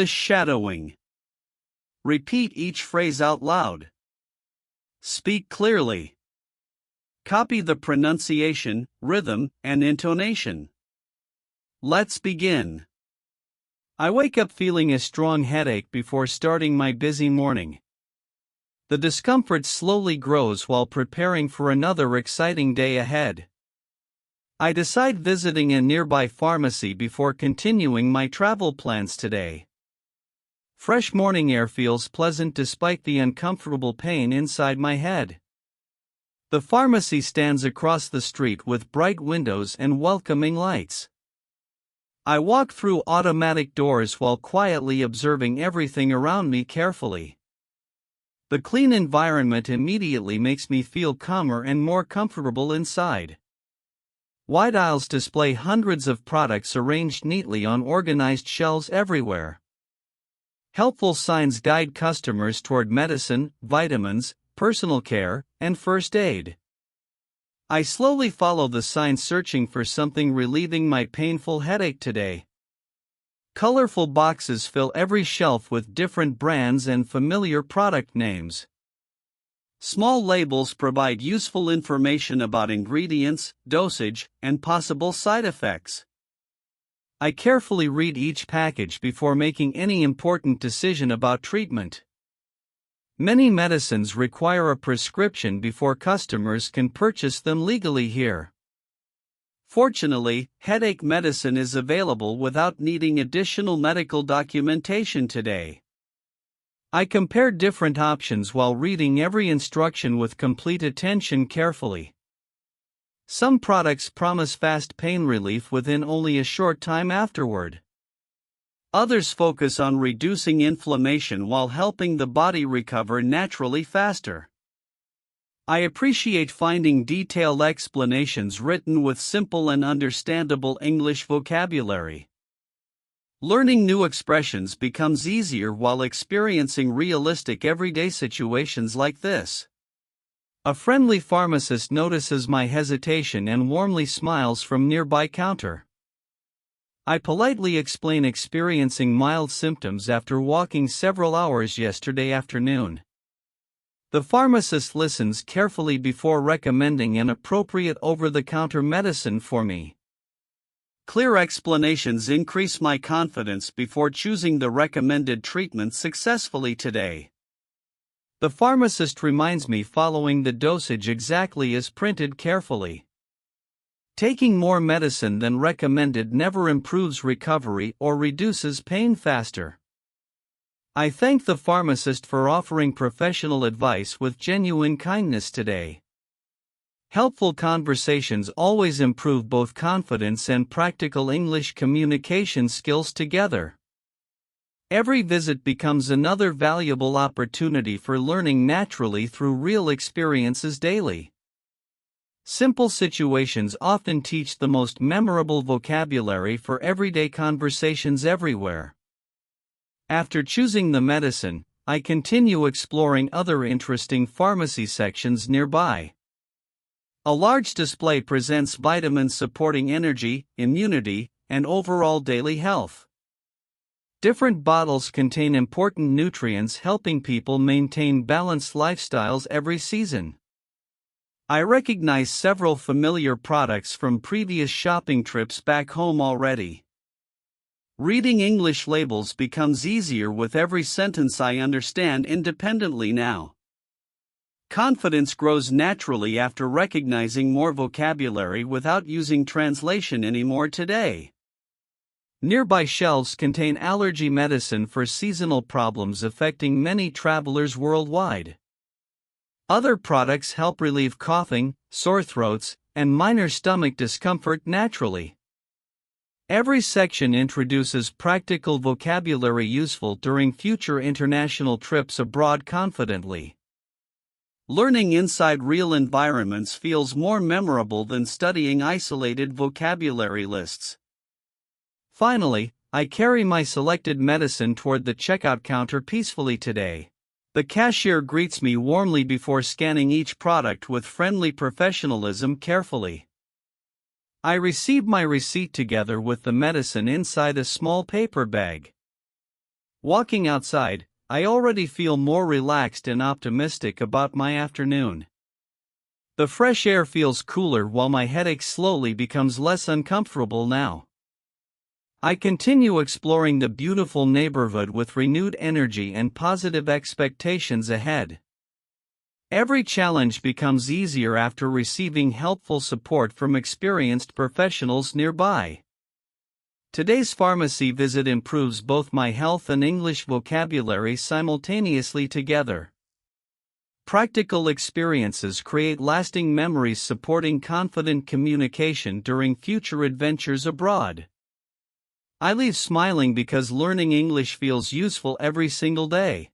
English shadowing. Repeat each phrase out loud. Speak clearly. Copy the pronunciation, rhythm, and intonation. Let's begin. I wake up feeling a strong headache before starting my busy morning. The discomfort slowly grows while preparing for another exciting day ahead. I decide visiting a nearby pharmacy before continuing my travel plans today. Fresh morning air feels pleasant despite the uncomfortable pain inside my head. The pharmacy stands across the street with bright windows and welcoming lights. I walk through automatic doors while quietly observing everything around me carefully. The clean environment immediately makes me feel calmer and more comfortable inside. Wide aisles display hundreds of products arranged neatly on organized shelves everywhere. Helpful signs guide customers toward medicine, vitamins, personal care, and first aid. I slowly follow the signs searching for something relieving my painful headache today. Colorful boxes fill every shelf with different brands and familiar product names. Small labels provide useful information about ingredients, dosage, and possible side effects. I carefully read each package before making any important decision about treatment. Many medicines require a prescription before customers can purchase them legally here. Fortunately, headache medicine is available without needing additional medical documentation today. I compare different options while reading every instruction with complete attention carefully. Some products promise fast pain relief within only a short time afterward. Others focus on reducing inflammation while helping the body recover naturally faster. I appreciate finding detailed explanations written with simple and understandable English vocabulary. Learning new expressions becomes easier while experiencing realistic everyday situations like this. A friendly pharmacist notices my hesitation and warmly smiles from nearby counter. I politely explain experiencing mild symptoms after walking several hours yesterday afternoon. The pharmacist listens carefully before recommending an appropriate over-the-counter medicine for me. Clear explanations increase my confidence before choosing the recommended treatment successfully today. The pharmacist reminds me following the dosage exactly as printed carefully. Taking more medicine than recommended never improves recovery or reduces pain faster. I thank the pharmacist for offering professional advice with genuine kindness today. Helpful conversations always improve both confidence and practical English communication skills together. Every visit becomes another valuable opportunity for learning naturally through real experiences daily. Simple situations often teach the most memorable vocabulary for everyday conversations everywhere. After choosing the medicine, I continue exploring other interesting pharmacy sections nearby. A large display presents vitamins supporting energy, immunity, and overall daily health. Different bottles contain important nutrients helping people maintain balanced lifestyles every season. I recognize several familiar products from previous shopping trips back home already. Reading English labels becomes easier with every sentence I understand independently now. Confidence grows naturally after recognizing more vocabulary without using translation anymore today. Nearby shelves contain allergy medicine for seasonal problems affecting many travelers worldwide. Other products help relieve coughing, sore throats, and minor stomach discomfort naturally. Every section introduces practical vocabulary useful during future international trips abroad confidently. Learning inside real environments feels more memorable than studying isolated vocabulary lists. Finally, I carry my selected medicine toward the checkout counter peacefully today. The cashier greets me warmly before scanning each product with friendly professionalism carefully. I receive my receipt together with the medicine inside a small paper bag. Walking outside, I already feel more relaxed and optimistic about my afternoon. The fresh air feels cooler while my headache slowly becomes less uncomfortable now. I continue exploring the beautiful neighborhood with renewed energy and positive expectations ahead. Every challenge becomes easier after receiving helpful support from experienced professionals nearby. Today's pharmacy visit improves both my health and English vocabulary simultaneously together. Practical experiences create lasting memories supporting confident communication during future adventures abroad. I leave smiling because learning English feels useful every single day.